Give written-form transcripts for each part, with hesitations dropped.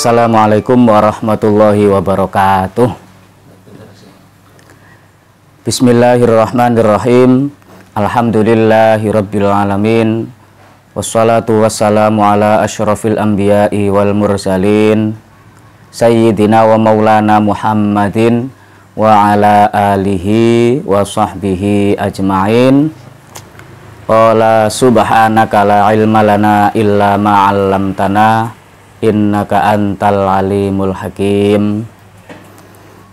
Assalamualaikum warahmatullahi wabarakatuh. Bismillahirrahmanirrahim. Alhamdulillahirabbil alamin. Wassalatu wassalamu ala asyrafil anbiya'i wal mursalin sayyidina wa maulana Muhammadin wa ala alihi wa sahbihi ajma'in. Qala subhanaka la ilma lana illa ma 'allamtana innaka antal alimul hakim.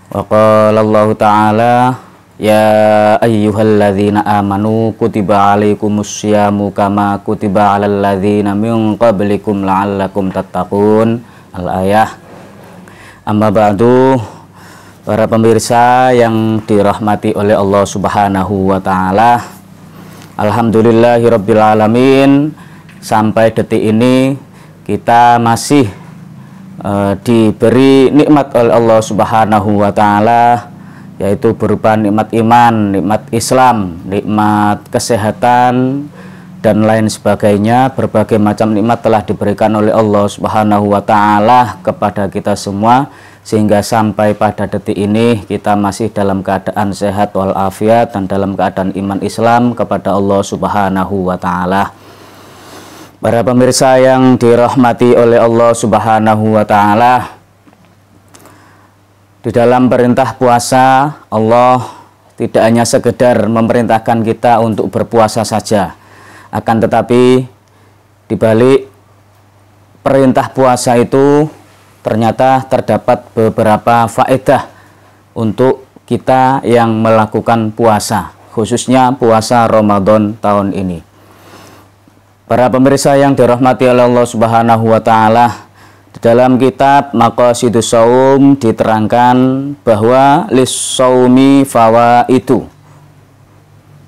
Wa qala Allah ta'ala ya ayyuhalladzina amanu kutiba alaikumusyamu kama kutiba alal ladzina min qablikum la'allakum tattaqun. Al-ayah. Amma ba'du, para pemirsa yang dirahmati oleh Allah Subhanahu wa taala. Alhamdulillahirabbil alamin, sampai detik ini kita masih diberi nikmat oleh Allah Subhanahu wa taala, yaitu berupa nikmat iman, nikmat Islam, nikmat kesehatan dan lain sebagainya. Berbagai macam nikmat telah diberikan oleh Allah Subhanahu wa taala kepada kita semua, sehingga sampai pada detik ini kita masih dalam keadaan sehat walafiat dan dalam keadaan iman Islam kepada Allah Subhanahu wa taala. Para pemirsa yang dirahmati oleh Allah Subhanahu wa taala, di dalam perintah puasa Allah tidak hanya sekedar memerintahkan kita untuk berpuasa saja, akan tetapi di balik perintah puasa itu ternyata terdapat beberapa faedah untuk kita yang melakukan puasa, khususnya puasa Ramadan tahun ini. Para pemirsa yang dirahmati oleh Allah Subhanahu wa taala, di dalam kitab Maqasidus Shaum diterangkan bahwa lis-shaumi fawaidu.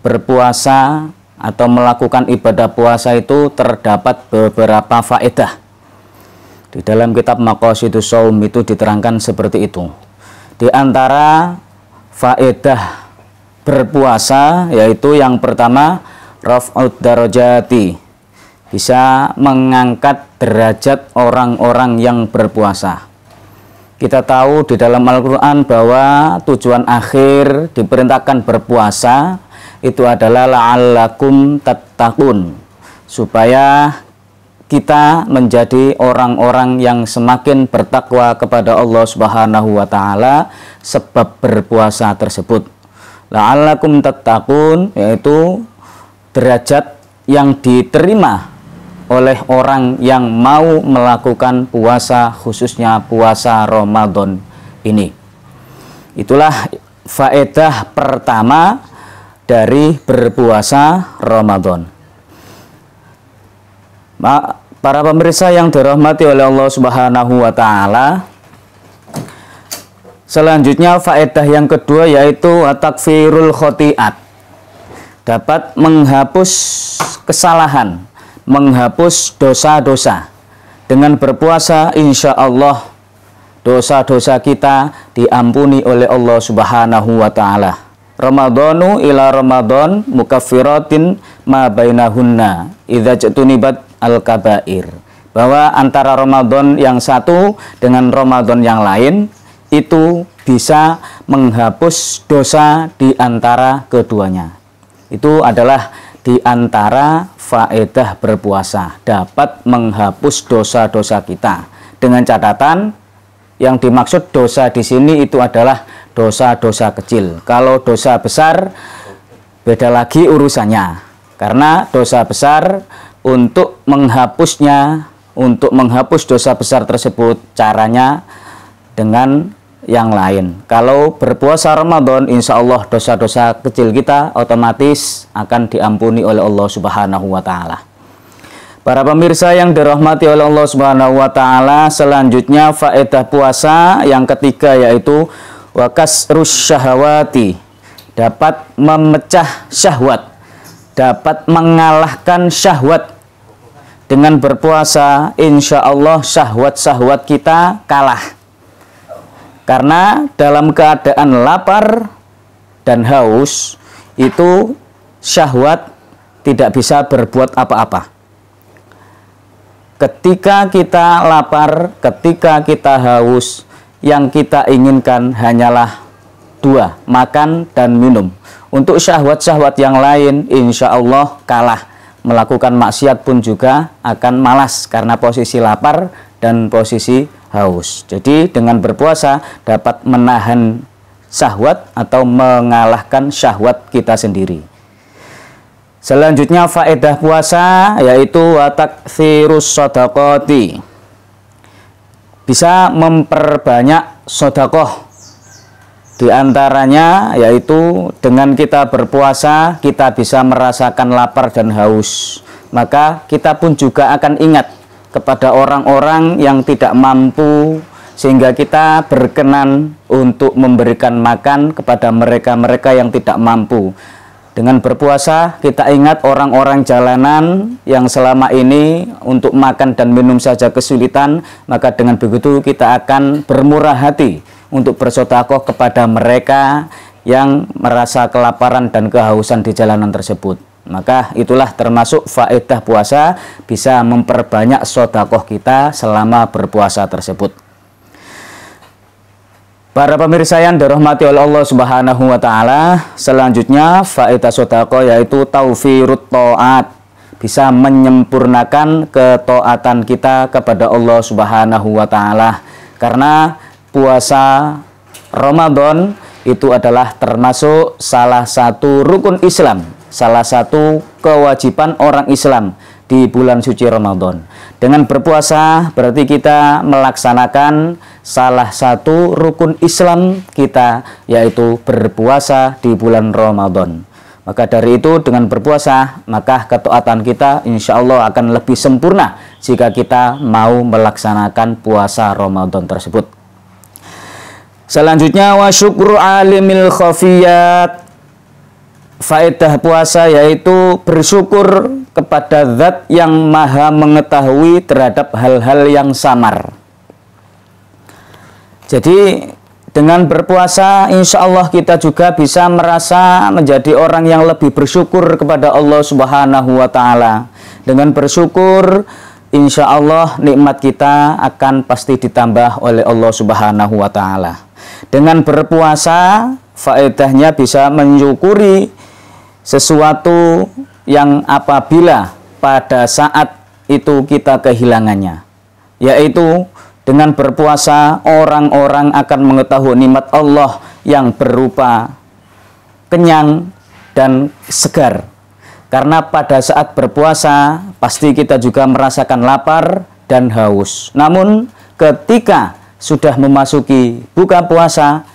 Berpuasa atau melakukan ibadah puasa itu terdapat beberapa faedah. Di dalam kitab Maqasidus Shaum itu diterangkan seperti itu. Di antara faedah berpuasa yaitu yang pertama, raf'ud darajati, bisa mengangkat derajat orang-orang yang berpuasa. Kita tahu di dalam Al-Quran bahwa tujuan akhir diperintahkan berpuasa itu adalah la'allakum tattaqun, supaya kita menjadi orang-orang yang semakin bertakwa kepada Allah Subhanahu wa taala sebab berpuasa tersebut. La'allakum tattaqun yaitu derajat yang diterima oleh orang yang mau melakukan puasa, khususnya puasa Ramadan ini. Itulah faedah pertama dari berpuasa Ramadan. Para pemirsa yang dirahmati oleh Allah Subhanahu wa taala, selanjutnya faedah yang kedua yaitu takfirul khotiat, dapat menghapus kesalahan, menghapus dosa-dosa. Dengan berpuasa insya Allah dosa-dosa kita diampuni oleh Allah Subhanahu wa taala. Ramadhanu ila Ramadan mukaffiratin ma bainahunna idza jatunibat al-kabair. Bahwa antara Ramadan yang satu dengan Ramadan yang lain itu bisa menghapus dosa di antara keduanya. Itu adalah di antara faedah berpuasa, dapat menghapus dosa-dosa kita. Dengan catatan yang dimaksud dosa di sini itu adalah dosa-dosa kecil. Kalau dosa besar beda lagi urusannya. Karena dosa besar untuk menghapusnya, untuk menghapus dosa besar tersebut caranya dengan yang lain. Kalau berpuasa Ramadan, insya Allah dosa-dosa kecil kita otomatis akan diampuni oleh Allah Subhanahu wa taala. Para pemirsa yang dirahmati oleh Allah Subhanahu wa taala, selanjutnya faedah puasa yang ketiga yaitu wakasrus syahwati, dapat memecah syahwat, dapat mengalahkan syahwat. Dengan berpuasa insya Allah syahwat-syahwat kita kalah. Karena dalam keadaan lapar dan haus itu syahwat tidak bisa berbuat apa-apa. ketika kita lapar, ketika kita haus, yang kita inginkan hanyalah dua, makan dan minum. Untuk syahwat-syahwat yang lain insya Allah kalah. Melakukan maksiat pun juga akan malas karena posisi lapar dan posisi haus. Jadi dengan berpuasa dapat menahan syahwat atau mengalahkan syahwat kita sendiri. Selanjutnya faedah puasa yaitu wataktsirus shadaqati. Bisa memperbanyak sedekah. Di antaranya yaitu dengan kita berpuasa kita bisa merasakan lapar dan haus. Maka kita pun juga akan ingat kepada orang-orang yang tidak mampu, sehingga kita berkenan untuk memberikan makan kepada mereka-mereka yang tidak mampu. Dengan berpuasa kita ingat orang-orang jalanan yang selama ini untuk makan dan minum saja kesulitan, maka dengan begitu kita akan bermurah hati untuk bersedekah kepada mereka yang merasa kelaparan dan kehausan di jalanan tersebut. Maka itulah termasuk faedah puasa, bisa memperbanyak sedekah kita selama berpuasa tersebut. Para pemirsa yang dirahmati oleh Allah Subhanahu wa taala, selanjutnya faedah sedekah yaitu taufirut taat, bisa menyempurnakan ketaatan kita kepada Allah Subhanahu wa taala. Karena puasa Ramadan itu adalah termasuk salah satu rukun Islam, salah satu kewajiban orang Islam di bulan suci Ramadan. Dengan berpuasa berarti kita melaksanakan salah satu rukun Islam kita, yaitu berpuasa di bulan Ramadan. Maka dari itu dengan berpuasa maka ketaatan kita insya Allah akan lebih sempurna jika kita mau melaksanakan puasa Ramadan tersebut. Selanjutnya wa syukru alimil khafiyat. Faedah puasa yaitu bersyukur kepada zat yang maha mengetahui terhadap hal-hal yang samar. Jadi dengan berpuasa insya Allah kita juga bisa merasa menjadi orang yang lebih bersyukur kepada Allah Subhanahu wa taala. Dengan bersyukur insya Allah nikmat kita akan pasti ditambah oleh Allah Subhanahu wa taala. Dengan berpuasa faedahnya bisa mensyukuri sesuatu yang apabila pada saat itu kita kehilangannya, yaitu dengan berpuasa orang-orang akan mengetahui nikmat Allah yang berupa kenyang dan segar. Karena pada saat berpuasa pasti kita juga merasakan lapar dan haus. Namun ketika sudah memasuki buka puasa,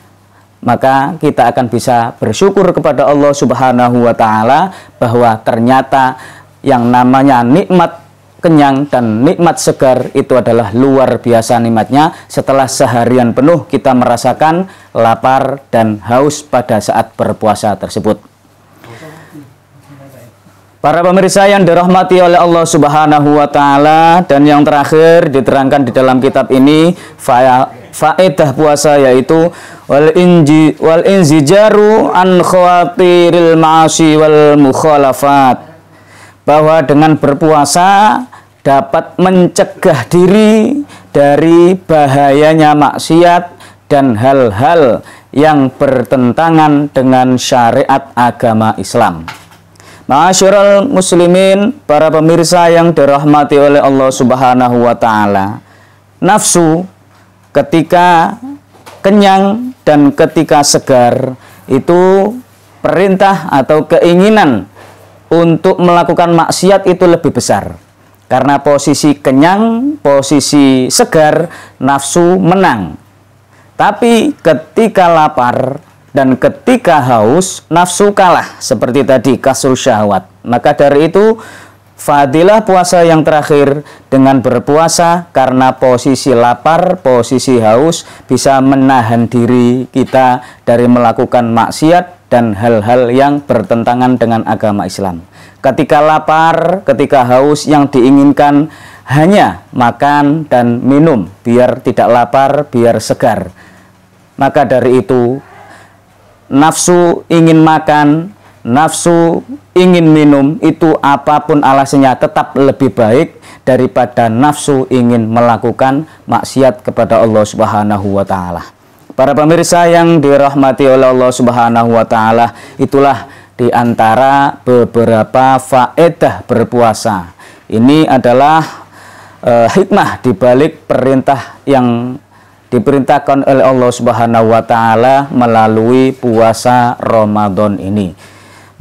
maka kita akan bisa bersyukur kepada Allah Subhanahu wa taala bahwa ternyata yang namanya nikmat kenyang dan nikmat segar itu adalah luar biasa nikmatnya setelah seharian penuh kita merasakan lapar dan haus pada saat berpuasa tersebut. Para pemirsa yang dirahmati oleh Allah Subhanahu wa taala, dan yang terakhir diterangkan di dalam kitab ini faedah puasa yaitu wal inzijaru an khawatiril ma'asi wal mukhalafat. Bahwa dengan berpuasa dapat mencegah diri dari bahayanya maksiat dan hal-hal yang bertentangan dengan syariat agama Islam. Ma'asyiral muslimin, para pemirsa yang dirahmati oleh Allah Subhanahu wa taala, nafsu ketika kenyang dan ketika segar itu perintah atau keinginan untuk melakukan maksiat itu lebih besar. Karena posisi kenyang, posisi segar, nafsu menang. Tapi ketika lapar dan ketika haus, nafsu kalah, seperti tadi kasur syahwat. Maka dari itu fadilah puasa yang terakhir dengan berpuasa karena posisi lapar, posisi haus bisa menahan diri kita dari melakukan maksiat dan hal-hal yang bertentangan dengan agama Islam. Ketika lapar, ketika haus, yang diinginkan hanya makan dan minum biar tidak lapar, biar segar. Maka dari itu nafsu ingin makan, nafsu ingin minum itu apapun alasannya tetap lebih baik daripada nafsu ingin melakukan maksiat kepada Allah Subhanahu wa taala. Para pemirsa yang dirahmati oleh Allah Subhanahu wa taala, itulah di antara beberapa faedah berpuasa. Ini adalah hikmah di balik perintah yang diperintahkan oleh Allah Subhanahu wa taala melalui puasa Ramadan ini.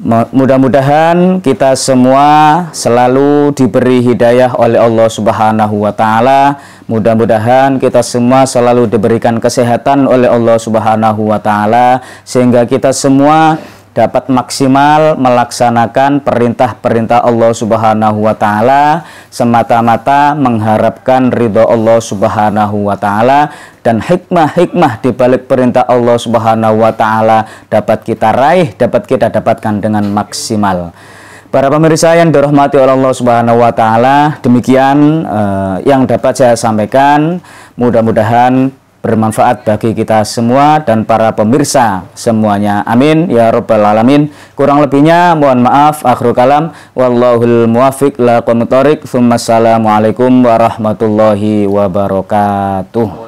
Mudah-mudahan kita semua selalu diberi hidayah oleh Allah Subhanahu wa taala. Mudah-mudahan kita semua selalu diberikan kesehatan oleh Allah Subhanahu wa taala sehingga kita semua dapat maksimal melaksanakan perintah-perintah Allah Subhanahu wa taala semata-mata mengharapkan ridho Allah Subhanahu wa taala, dan hikmah-hikmah di balik perintah Allah Subhanahu wa taala dapat kita raih, dapat kita dapatkan dengan maksimal. Para pemirsa yang dirahmati oleh Allah Subhanahu wa taala, demikian yang dapat saya sampaikan. Mudah-mudahan bermanfaat bagi kita semua dan para pemirsa semuanya. Amin ya rabbal alamin. Kurang lebihnya mohon maaf. Akhirul kalam, wallahul muwaffiq laqomitorik. Assalamualaikum warahmatullahi wabarakatuh.